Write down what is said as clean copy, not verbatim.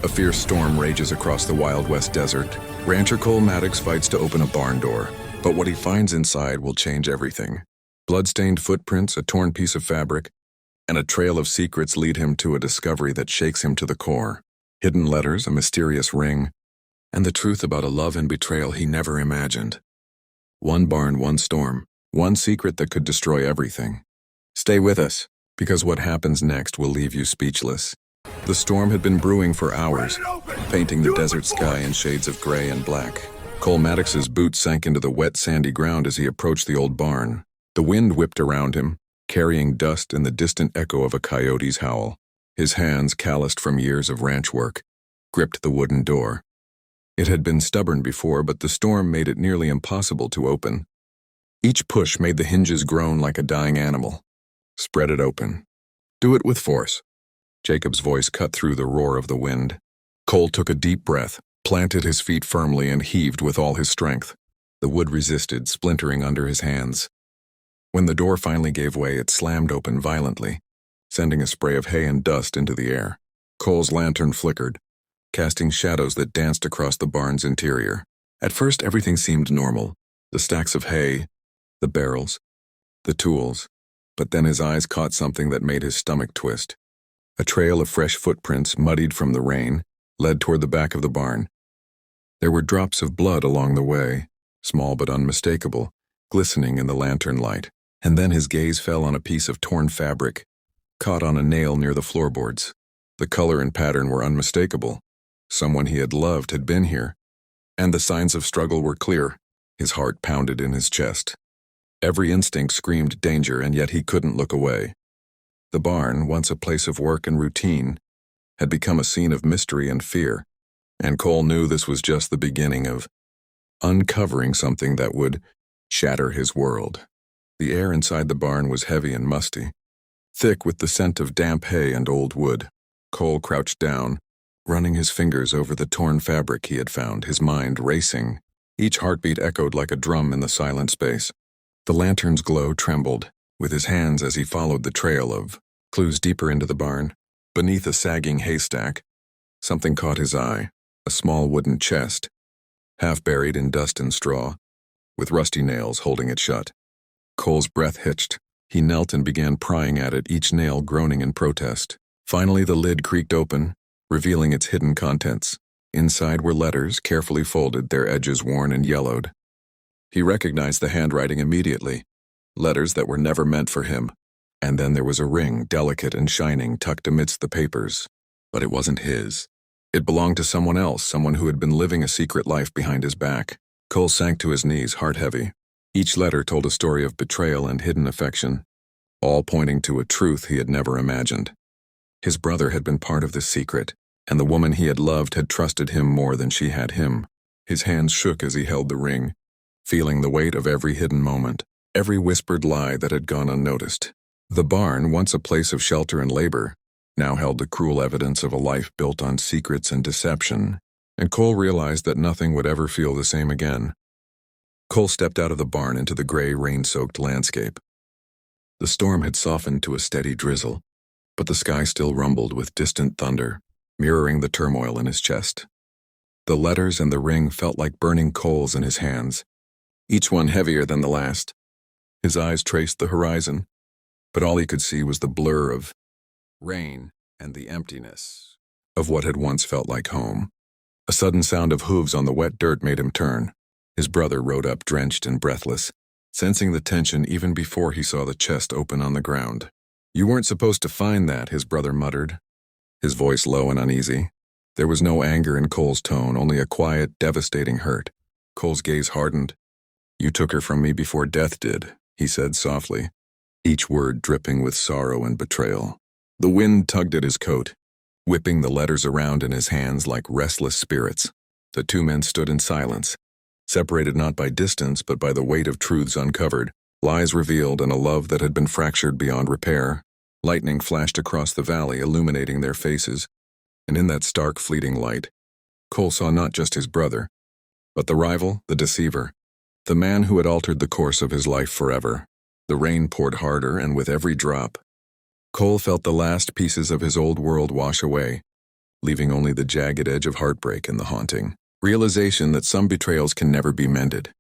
A fierce storm rages across the Wild West desert. Rancher Cole Maddox fights to open a barn door, but what he finds inside will change everything. Blood-stained footprints, a torn piece of fabric, and a trail of secrets lead him to a discovery that shakes him to the core. Hidden letters, a mysterious ring, and the truth about a love and betrayal he never imagined. One barn, one storm, one secret that could destroy everything. Stay with us, because what happens next will leave you speechless. The storm had been brewing for hours, painting the desert sky in shades of gray and black. Cole Maddox's boots sank into the wet, sandy ground as he approached the old barn. The wind whipped around him, carrying dust and the distant echo of a coyote's howl. His hands, calloused from years of ranch work, gripped the wooden door. It had been stubborn before, but the storm made it nearly impossible to open. Each push made the hinges groan like a dying animal. Spread it open. Do it with force. Jacob's voice cut through the roar of the wind. Cole took a deep breath, planted his feet firmly, and heaved with all his strength. The wood resisted, splintering under his hands. When the door finally gave way, it slammed open violently, sending a spray of hay and dust into the air. Cole's lantern flickered, casting shadows that danced across the barn's interior. At first, everything seemed normal. The stacks of hay, the barrels, the tools. But then his eyes caught something that made his stomach twist. A trail of fresh footprints, muddied from the rain, led toward the back of the barn. There were drops of blood along the way, small but unmistakable, glistening in the lantern light. And then his gaze fell on a piece of torn fabric, caught on a nail near the floorboards. The color and pattern were unmistakable. Someone he had loved had been here, and the signs of struggle were clear. His heart pounded in his chest. Every instinct screamed danger, and yet he couldn't look away. The barn, once a place of work and routine, had become a scene of mystery and fear, and Cole knew this was just the beginning of uncovering something that would shatter his world. The air inside the barn was heavy and musty, thick with the scent of damp hay and old wood. Cole crouched down, running his fingers over the torn fabric he had found, his mind racing. Each heartbeat echoed like a drum in the silent space. The lantern's glow trembled with his hands as he followed the trail of clues deeper into the barn. Beneath a sagging haystack, something caught his eye, a small wooden chest, half buried in dust and straw, with rusty nails holding it shut. Cole's breath hitched. He knelt and began prying at it, each nail groaning in protest. Finally, the lid creaked open, revealing its hidden contents. Inside were letters, carefully folded, their edges worn and yellowed. He recognized the handwriting immediately, letters that were never meant for him. And then there was a ring, delicate and shining, tucked amidst the papers. But it wasn't his. It belonged to someone else, someone who had been living a secret life behind his back. Cole sank to his knees, heart heavy. Each letter told a story of betrayal and hidden affection, all pointing to a truth he had never imagined. His brother had been part of this secret, and the woman he had loved had trusted him more than she had him. His hands shook as he held the ring, feeling the weight of every hidden moment, every whispered lie that had gone unnoticed. The barn, once a place of shelter and labor, now held the cruel evidence of a life built on secrets and deception, and Cole realized that nothing would ever feel the same again. Cole stepped out of the barn into the gray, rain-soaked landscape. The storm had softened to a steady drizzle, but the sky still rumbled with distant thunder, mirroring the turmoil in his chest. The letters and the ring felt like burning coals in his hands, each one heavier than the last. His eyes traced the horizon, but all he could see was the blur of rain and the emptiness of what had once felt like home. A sudden sound of hooves on the wet dirt made him turn. His brother rode up, drenched and breathless, sensing the tension even before he saw the chest open on the ground. "You weren't supposed to find that," his brother muttered, his voice low and uneasy. There was no anger in Cole's tone, only a quiet, devastating hurt. Cole's gaze hardened. "You took her from me before death did," he said softly, each word dripping with sorrow and betrayal. The wind tugged at his coat, whipping the letters around in his hands like restless spirits. The two men stood in silence, separated not by distance but by the weight of truths uncovered, lies revealed, and a love that had been fractured beyond repair. Lightning flashed across the valley, illuminating their faces, and in that stark, fleeting light, Cole saw not just his brother, but the rival, the deceiver, the man who had altered the course of his life forever. The rain poured harder, and with every drop, Cole felt the last pieces of his old world wash away, leaving only the jagged edge of heartbreak in the haunting realization that some betrayals can never be mended.